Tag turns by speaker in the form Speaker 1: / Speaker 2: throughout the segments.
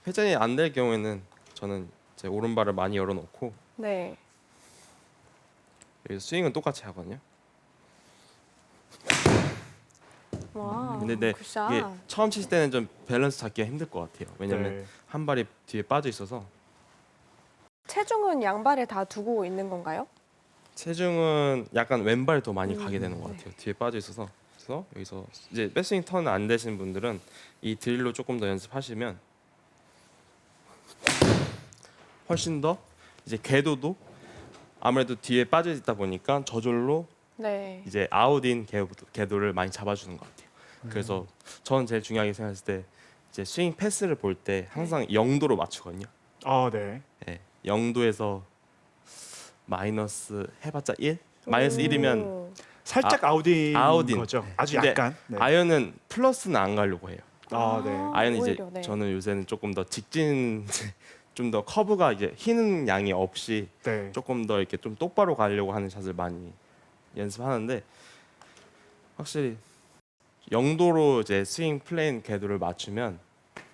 Speaker 1: 회전이 안 될 경우에는 저는 제 오른발을 많이 열어놓고
Speaker 2: 네.
Speaker 1: 여기서 스윙은 똑같이 하거든요.
Speaker 2: 와.
Speaker 1: 근데 네,
Speaker 2: 굿샷.
Speaker 1: 이게 처음 칠 때는 좀 밸런스 잡기가 힘들 것 같아요. 왜냐면
Speaker 3: 네.
Speaker 1: 한 발이 뒤에 빠져 있어서.
Speaker 2: 체중은 양발에 다 두고 있는 건가요?
Speaker 1: 체중은 약간 왼발이 더 많이 가게 되는 것
Speaker 2: 네.
Speaker 1: 같아요. 뒤에 빠져 있어서. 그래서 여기서 이제 백스윙 턴 안 되신 분들은 이 드릴로 조금 더 연습하시면 훨씬 더 이제 궤도도 아무래도 뒤에 빠져 있다 보니까 저절로
Speaker 2: 네.
Speaker 1: 이제 아웃인 궤도를 많이 잡아주는 것 같아요. 그래서 저는 제일 중요하게 생각했을 때 이제 스윙 패스를 볼 때 항상 0도로 맞추거든요.
Speaker 3: 네.
Speaker 1: 예, 0도에서 마이너스 해봤자 1? 마이너스 1이면
Speaker 2: 오.
Speaker 3: 살짝 아웃인
Speaker 1: 아웃인.
Speaker 3: 거죠. 아주
Speaker 1: 근데
Speaker 3: 약간. 네.
Speaker 1: 아이언은 플러스는 안 가려고 해요.
Speaker 3: 네.
Speaker 1: 아이언은 이제
Speaker 2: 오히려, 네.
Speaker 1: 저는 요새는 조금 더 직진 좀 더 커브가 이제 휘는 양이 없이
Speaker 3: 네.
Speaker 1: 조금 더 이렇게 좀 똑바로 가려고 하는 샷을 많이 연습하는데 확실히 0도로 이제 스윙 플레인 궤도를 맞추면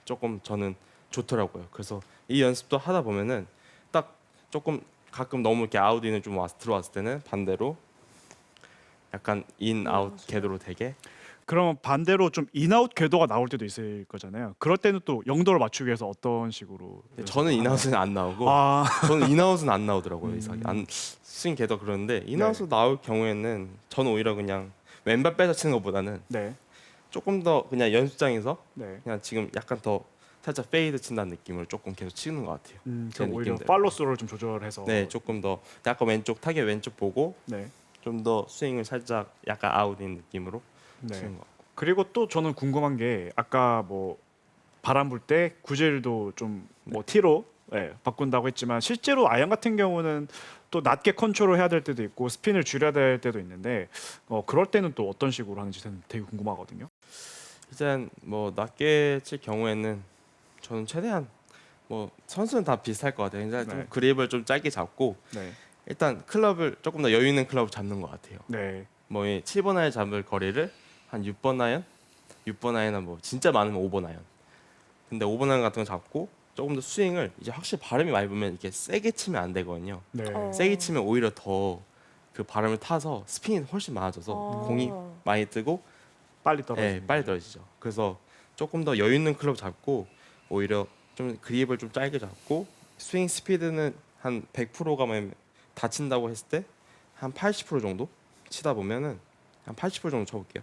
Speaker 1: 조금 저는 좋더라고요. 그래서 이 연습도 하다 보면은 딱 조금 가끔 너무 이렇게 아웃인을 좀 들어왔을 때는 반대로 약간 인 아웃 궤도로 되게
Speaker 3: 그러면 반대로 좀 인아웃 궤도가 나올 때도 있을 거잖아요. 그럴 때는 또 영도를 맞추기 위해서 어떤 식으로?
Speaker 1: 저는 인아웃은 안 나오고
Speaker 3: 아,
Speaker 1: 저는 인아웃은 안 나오더라고요. 이상하게 안 스윙 궤도 그러는데 인아웃으로 나올 경우에는 저는 오히려 그냥 왼발 빼서 치는 것보다는
Speaker 3: 네.
Speaker 1: 조금 더 그냥 연습장에서
Speaker 3: 네.
Speaker 1: 그냥 지금 약간 더 살짝 페이드 친다는 느낌을 조금 계속 치는 것 같아요. 제
Speaker 3: 그럼 오히려
Speaker 1: 느낌대로.
Speaker 3: 팔로스를 좀 조절해서.
Speaker 1: 네, 조금 더 약간 왼쪽 타겟 왼쪽 보고
Speaker 3: 네.
Speaker 1: 좀 더 스윙을 살짝 약간 아웃인 느낌으로
Speaker 3: 네.
Speaker 1: 치는 것 같고.
Speaker 3: 그리고 또 저는 궁금한 게 아까 뭐 바람 불 때 구질도 좀 뭐 티로 바꾼다고 했지만 실제로 아이언 같은 경우는 또 낮게 컨트롤해야 될 때도 있고 스핀을 줄여야 될 때도 있는데 그럴 때는 또 어떤 식으로 하는지 저는 되게 궁금하거든요.
Speaker 1: 일단 뭐 낮게 칠 경우에는 저는 최대한 뭐 선수는 다 비슷할 것 같아요. 일단 좀
Speaker 3: 네.
Speaker 1: 그립을 좀 짧게 잡고
Speaker 3: 네.
Speaker 1: 일단 클럽을 조금 더 여유 있는 클럽을 잡는 것 같아요.
Speaker 3: 네.
Speaker 1: 뭐 7번 아이언 잡을 거리를 한 6번 아이언, 6번 아이언은 뭐 진짜 많으면 5번 아이언. 근데 5번 아이언 같은 거 잡고 조금 더 스윙을 이제 확실히 바람이 많이 불면 이렇게 세게 치면 안 되거든요.
Speaker 3: 네.
Speaker 1: 세게 치면 오히려 더 그 바람을 타서 스핀이 훨씬 많아져서 공이 많이 뜨고
Speaker 3: 빨리 떨어지는.
Speaker 1: 빨리 떨어지죠. 그래서 조금 더 여유 있는 클럽 잡고 오히려 좀 그립을 좀 짧게 잡고 스윙 스피드는 한 100%가 다 친다고 했을 때 한 80% 정도 치다 보면은 한 80% 정도 쳐볼게요.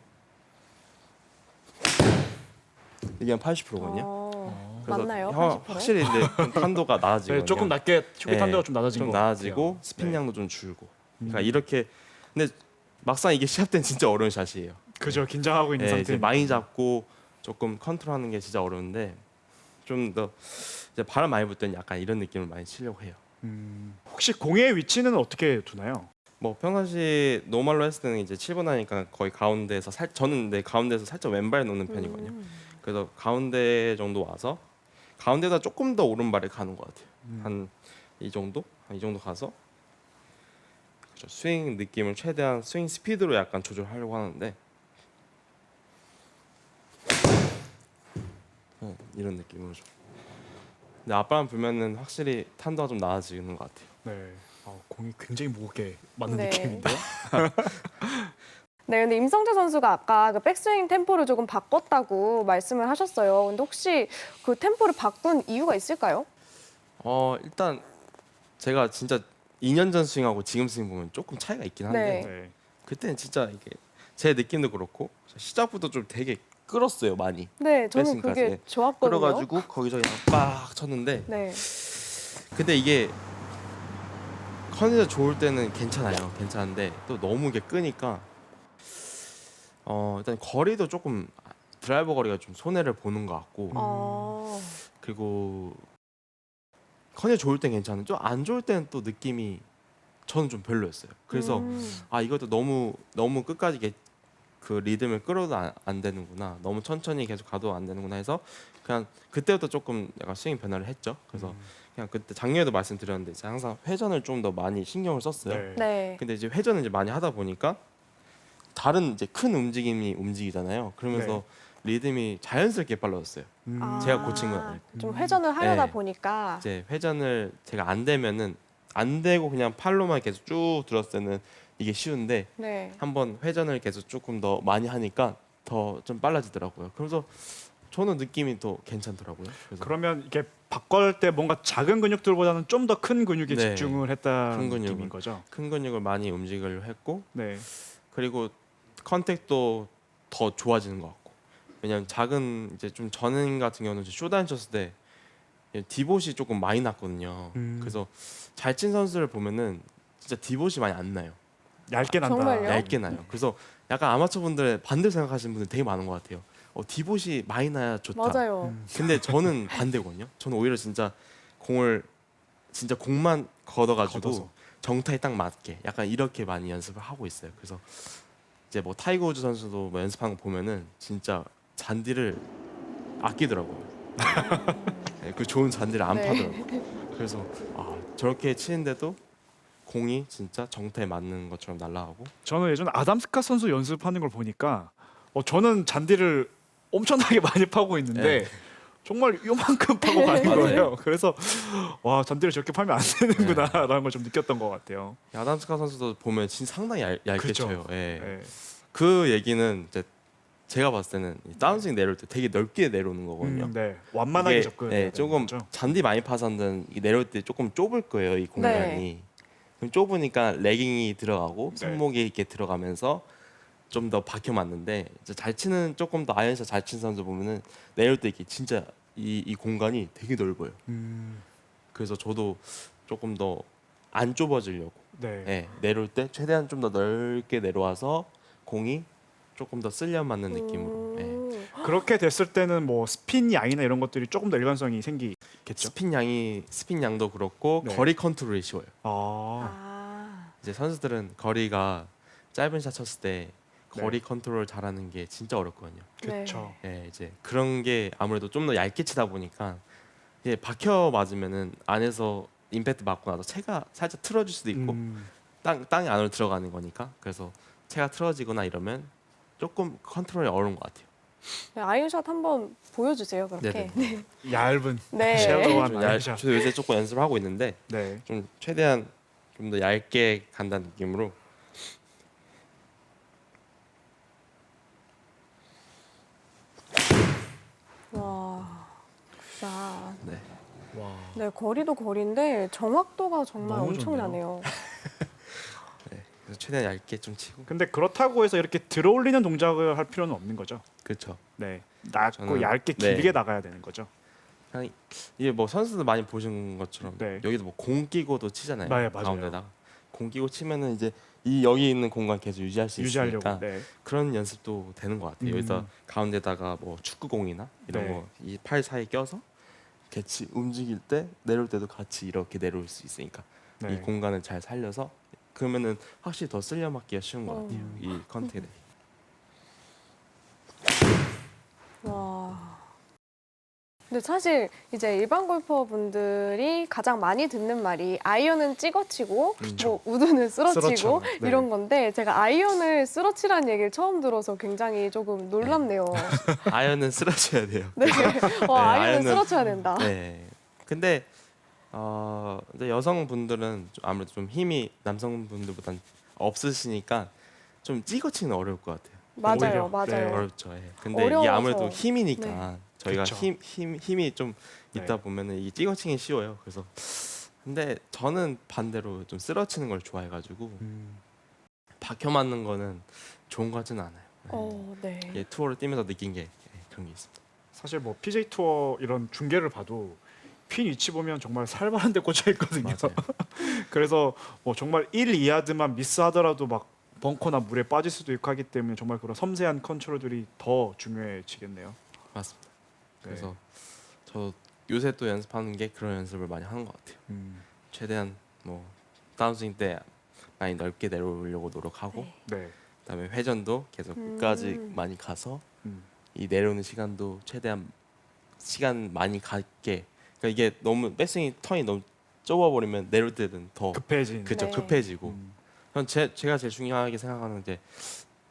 Speaker 1: 이게 한 80%거든요.
Speaker 2: 맞나요? 80%?
Speaker 1: 확실히 근데 좀 탄도가 낮아지거든요.
Speaker 3: 네, 조금 낮게 초기 탄도가 좀 낮아진
Speaker 1: 좀
Speaker 3: 것
Speaker 1: 낮아지고
Speaker 3: 같아요.
Speaker 1: 스핀량도 좀 줄고. 그러니까
Speaker 3: 음.
Speaker 1: 이렇게 근데 막상 이게 시합 때는 진짜 어려운 샷이에요.
Speaker 3: 그죠, 긴장하고 있는
Speaker 1: 이제
Speaker 3: 상태.
Speaker 1: 많이 잡고 조금 컨트롤하는 게 진짜 어려운데 좀 더 이제 바람 많이 불 때는 약간 이런 느낌을 많이 치려고 해요.
Speaker 3: 혹시 공의 위치는 어떻게 두나요?
Speaker 1: 뭐 평상시 노멀로 했을 때는 이제 7번 하니까 거의 가운데에서 저는 내 가운데에서 살짝 왼발 놓는 편이거든요. 그래서 가운데 정도 와서 가운데다 조금 더 오른발에 가는 것 같아요. 한 이 정도? 이 정도 가서 그렇죠. 스윙 느낌을 최대한 스윙 스피드로 약간 조절하려고 하는데 이런 느낌으로 좀. 근데 앞바람 불면은 확실히 탄도가 좀 나아지는 것 같아요.
Speaker 3: 네. 공이 굉장히 무겁게 맞는
Speaker 2: 네.
Speaker 3: 느낌인데요.
Speaker 2: 네, 근데 임성재 선수가 아까 그 백스윙 템포를 조금 바꿨다고 말씀을 하셨어요. 근데 혹시 그 템포를 바꾼 이유가 있을까요?
Speaker 1: 일단 제가 진짜 2년 전 스윙하고 지금 스윙 보면 조금 차이가 있긴 한데
Speaker 2: 네.
Speaker 3: 네.
Speaker 1: 그때는 진짜 이게 제 느낌도 그렇고 시작부터 좀 되게 끌었어요 많이.
Speaker 2: 네, 저는
Speaker 1: 백스윙까지.
Speaker 2: 그게 좋았거든요.
Speaker 1: 끌어가지고 거기서 그냥 빡 쳤는데
Speaker 2: 네.
Speaker 1: 근데 이게 컨디션 좋을 때는 괜찮은데 또 너무 이게 끄니까 일단 거리도 조금 드라이버 거리가 좀 손해를 보는 것 같고 그리고 컨디션 좋을 땐 괜찮은데 좀 안 좋을 때는 또 느낌이 저는 좀 별로였어요. 그래서 이것도 너무 끝까지 그 리듬을 끌어도 안 되는구나. 너무 천천히 계속 가도 안 되는구나 해서 그냥 그때부터 조금 약간 스윙 변화를 했죠. 그래서 그냥 그때 작년에도 말씀드렸는데 이제 항상 회전을 좀 더 많이 신경을 썼어요.
Speaker 3: 네.
Speaker 2: 네.
Speaker 1: 근데 이제 회전을 이제 많이 하다 보니까 다른 이제 큰 움직임이 움직이잖아요. 그러면서 리듬이 자연스럽게 빨라졌어요. 제가 고친 건 아니고.
Speaker 2: 좀 회전을 하려다
Speaker 1: 네.
Speaker 2: 보니까
Speaker 1: 이제 회전을 제가 안 되면은 안 되고 그냥 팔로만 계속 쭉 들었을 때는 이게 쉬운데
Speaker 2: 네.
Speaker 1: 한번 회전을 계속 조금 더 많이 하니까 더 좀 빨라지더라고요. 그래서 저는 느낌이 또 괜찮더라고요. 그래서
Speaker 3: 그러면 이게 바꿀 때 뭔가 작은 근육들보다는 좀 더 큰 근육에
Speaker 1: 네.
Speaker 3: 집중을 했다는
Speaker 1: 큰 근육을.
Speaker 3: 느낌인 거죠.
Speaker 1: 큰 근육을 많이 움직이려 했고
Speaker 3: 네.
Speaker 1: 그리고 컨택도 더 좋아지는 것 같고 왜냐면 작은 이제 좀 전인 같은 경우는 쇼다인 쳤을 때 디봇이 조금 많이 났거든요. 그래서 잘 친 선수를 보면은 진짜 디봇이 많이 안 나요.
Speaker 3: 얇게 난다.
Speaker 2: 정말요?
Speaker 1: 얇게 나요. 그래서 약간 아마추어 분들 반대로 생각하시는 분들 되게 많은 것 같아요. 디봇이 많이 나야 좋다.
Speaker 2: 맞아요.
Speaker 1: 근데 저는 반대거든요. 저는 오히려 진짜 공을 진짜 공만 걷어가지고
Speaker 3: 걷어서.
Speaker 1: 정타에 딱 맞게 약간 이렇게 많이 연습을 하고 있어요. 그래서 이제 뭐 타이거 우즈 선수도 뭐 연습하는 거 보면은 진짜 잔디를 아끼더라고요. 네, 그 좋은 잔디를 안
Speaker 2: 네.
Speaker 1: 파더라고요. 그래서 저렇게 치는데도 공이 진짜 정타에 맞는 것처럼 날아가고
Speaker 3: 저는 예전 아담 스캇 선수 연습하는 걸 보니까 저는 잔디를 엄청나게 많이 파고 있는데
Speaker 1: 네.
Speaker 3: 정말 요만큼 파고 가는
Speaker 1: 맞아요.
Speaker 3: 거예요. 그래서 와 잔디를 저렇게 팔면 안 되는구나라는 걸 좀 느꼈던 것 같아요.
Speaker 1: 아담스카 선수도 보면 진짜 상당히 얇게
Speaker 3: 그렇죠.
Speaker 1: 쳐요. 예.
Speaker 3: 네.
Speaker 1: 그 얘기는 이제 제가 봤을 때는 이 다운스윙 내려올 때 되게 넓게 내려오는 거거든요.
Speaker 3: 네. 완만하게
Speaker 1: 이게,
Speaker 3: 접근.
Speaker 1: 예, 조금 잔디 많이 파서는 이 내려올 때 조금 좁을 거예요. 이 공간이.
Speaker 2: 네.
Speaker 1: 그럼 좁으니까 레깅이 들어가고
Speaker 3: 네.
Speaker 1: 손목이 이렇게 들어가면서 좀 더 박혀 맞는데 이제 잘 치는 조금 더 아이언샷 잘 치는 선수 보면은 내려올 때 이렇게 진짜 이 공간이 되게 넓어요. 그래서 저도 조금 더 안 좁아지려고
Speaker 3: 네.
Speaker 1: 예, 내려올 때 최대한 좀 더 넓게 내려와서 공이 조금 더 쓸려 맞는 느낌으로 예.
Speaker 3: 그렇게 됐을 때는 뭐 스핀 양이나 이런 것들이 조금 더 일관성이 생기겠죠.
Speaker 1: 스핀 양도 그렇고
Speaker 3: 네.
Speaker 1: 거리 컨트롤이 쉬워요.
Speaker 3: 아.
Speaker 1: 이제 선수들은 거리가 짧은 샷 쳤을 때 거리 컨트롤 잘하는 게 진짜 어렵거든요.
Speaker 3: 그렇죠.
Speaker 1: 예, 이제 그런 게 아무래도 좀 더 얇게 치다 보니까 이게 박혀 맞으면은 안에서 임팩트 맞고 나서 채가 살짝 틀어질 수도 있고 땅이 안으로 들어가는 거니까 그래서 채가 틀어지거나 이러면 조금 컨트롤이 어려운 것 같아요.
Speaker 2: 네, 아이언샷 한번 보여주세요. 그렇게.
Speaker 1: 네네.
Speaker 3: 얇은
Speaker 2: 네.
Speaker 3: 섀도우한
Speaker 1: 좀
Speaker 3: 아이샷.
Speaker 1: 저도 요새 조금 연습을 하고 있는데
Speaker 3: 네.
Speaker 1: 좀 최대한 좀 더 얇게 간다는 느낌으로
Speaker 2: 와. 자,
Speaker 1: 네.
Speaker 3: 와.
Speaker 2: 네 거리도 거리인데 정확도가 정말
Speaker 3: 너무
Speaker 2: 엄청나네요.
Speaker 1: 그래서 최대한 얇게 좀 치고
Speaker 3: 근데 그렇다고 해서 이렇게 들어올리는 동작을 할 필요는 없는 거죠.
Speaker 1: 그렇죠.
Speaker 3: 네. 낮고
Speaker 1: 저는-
Speaker 3: 얇게
Speaker 1: 네.
Speaker 3: 길게 나가야 되는 거죠.
Speaker 1: 그냥 이게 뭐 선수들 많이 보신 것처럼
Speaker 3: 네.
Speaker 1: 여기도 뭐 공 끼고도 치잖아요.
Speaker 3: 네, 맞아요.
Speaker 1: 가운데다가 공 끼고 치면은 이제 이 여기 있는 공간 계속 유지할 수
Speaker 3: 유지하려고.
Speaker 1: 있으니까
Speaker 3: 네.
Speaker 1: 그런 연습도 되는 것 같아요. 여기서 가운데다가 뭐 축구공이나 이런
Speaker 3: 네.
Speaker 1: 거 이 팔 사이에 껴서 같이 움직일 때 내려올 때도 같이 이렇게 내려올 수 있으니까
Speaker 3: 네.
Speaker 1: 이 공간을 잘 살려서 그러면은 확실히 더 쓸려 맞기가 쉬운 것 같아요. 이 컨택에.
Speaker 2: 와. 근데 사실 이제 일반 골퍼분들이 가장 많이 듣는 말이 아이언은 찍어치고 뭐 우드는 쓰러치고
Speaker 3: 쓰러쳐. 네.
Speaker 2: 이런 건데 제가 아이언을 쓰러치라는 얘기를 처음 들어서 굉장히 조금 놀랍네요.
Speaker 1: 아이언은 쓰러져야 돼요.
Speaker 2: 네. 아이언은
Speaker 1: 아이언은-
Speaker 2: 쓰러쳐야 된다.
Speaker 1: 네. 근데 이제 여성분들은 좀 아무래도 좀 힘이 남성분들보단 없으시니까 좀 찍어치는 어려울 것 같아요.
Speaker 2: 맞아요,
Speaker 3: 오히려.
Speaker 2: 맞아요.
Speaker 3: 네.
Speaker 1: 어렵죠. 예. 근데 이게
Speaker 2: 어려워서.
Speaker 1: 아무래도 힘이니까 저희가
Speaker 3: 그쵸.
Speaker 1: 힘이 좀 있다
Speaker 3: 네.
Speaker 1: 보면은 이 찍어치기 쉬워요. 그래서 근데 저는 반대로 좀 쓰러치는 걸 좋아해가지고 박혀 맞는 거는 좋은 거 같지는 않아요.
Speaker 2: 네.
Speaker 1: 예, 투어를 뛰면서 느낀 게 그런 게 있습니다.
Speaker 3: 사실 뭐 PJ 투어 이런 중계를 봐도 핀 위치 보면 정말 살벌한 데 꽂혀 있거든요.
Speaker 1: 맞아요.
Speaker 3: 그래서 뭐 정말 1, 2야드만 미스하더라도 막 벙커나 물에 빠질 수도 있고 하기 때문에 정말 그런 섬세한 컨트롤들이 더 중요해지겠네요.
Speaker 1: 맞습니다.
Speaker 3: 네.
Speaker 1: 그래서 저 요새 또 연습하는 게 그런 연습을 많이 하는 것 같아요. 최대한 뭐 다운스윙 때 많이 넓게 내려오려고 노력하고
Speaker 3: 네.
Speaker 1: 그다음에 회전도 계속 끝까지 많이 가서
Speaker 3: 음.
Speaker 1: 이 내려오는 시간도 최대한 시간 많이 갖게. 그러니까 이게 너무 백스윙 턴이 너무 좁아버리면 내려올 때는 더
Speaker 3: 급해진.
Speaker 1: 그쵸
Speaker 2: 네.
Speaker 1: 급해지고.
Speaker 3: 음.
Speaker 1: 전 제가 제일 중요하게 생각하는 게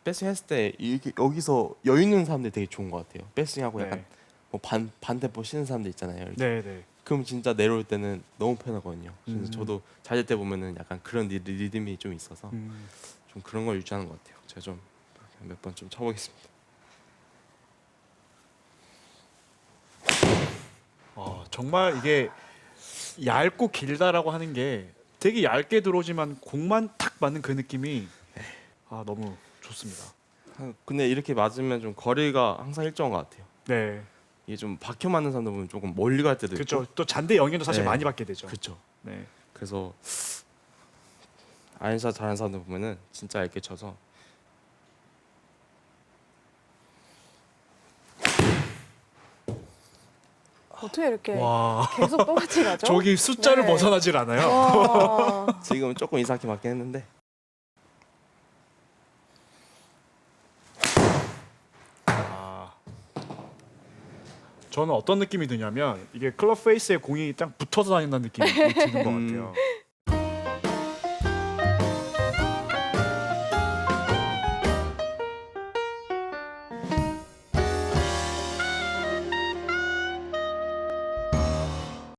Speaker 1: 백스윙 했을 때 이렇게 여기서 여유 있는 사람들이 되게 좋은 것 같아요. 백스윙하고 약간
Speaker 3: 네.
Speaker 1: 뭐 반 템포 쉬는 사람들 있잖아요. 이렇게.
Speaker 3: 네, 네.
Speaker 1: 그럼 진짜 내려올 때는 너무 편하거든요. 그래서
Speaker 3: 음.
Speaker 1: 저도 자질 때 보면은 약간 그런 리듬이 좀 있어서 좀 그런 걸 유지하는 것 같아요. 제가 좀 몇 번 좀 쳐보겠습니다.
Speaker 3: 정말 이게 얇고 길다라고 하는 게 되게 얇게 들어오지만 공만 탁 맞는 그 느낌이 너무 좋습니다.
Speaker 1: 근데 이렇게 맞으면 좀 거리가 항상 일정한 것 같아요.
Speaker 3: 네,
Speaker 1: 이게 좀 박혀 맞는 사람들 보면 조금 멀리 갈 때도
Speaker 3: 그렇죠.
Speaker 1: 있고.
Speaker 3: 또 잔디 영향도 사실
Speaker 1: 네.
Speaker 3: 많이 받게 되죠.
Speaker 1: 그렇죠.
Speaker 3: 네,
Speaker 1: 그래서 아이언샷 잘하는 사람들 보면은 진짜 얇게 쳐서
Speaker 2: 어떻게 이렇게
Speaker 3: 와,
Speaker 2: 계속 똑같이 가죠?
Speaker 3: 저기 숫자를
Speaker 2: 네.
Speaker 3: 벗어나질 않아요.
Speaker 2: 와.
Speaker 1: 지금은 조금 이상하게 맞긴 했는데
Speaker 3: 저는 어떤 느낌이 드냐면 이게 클럽 페이스에 공이 딱 붙어서 다닌다는 느낌이 드는 것 같아요.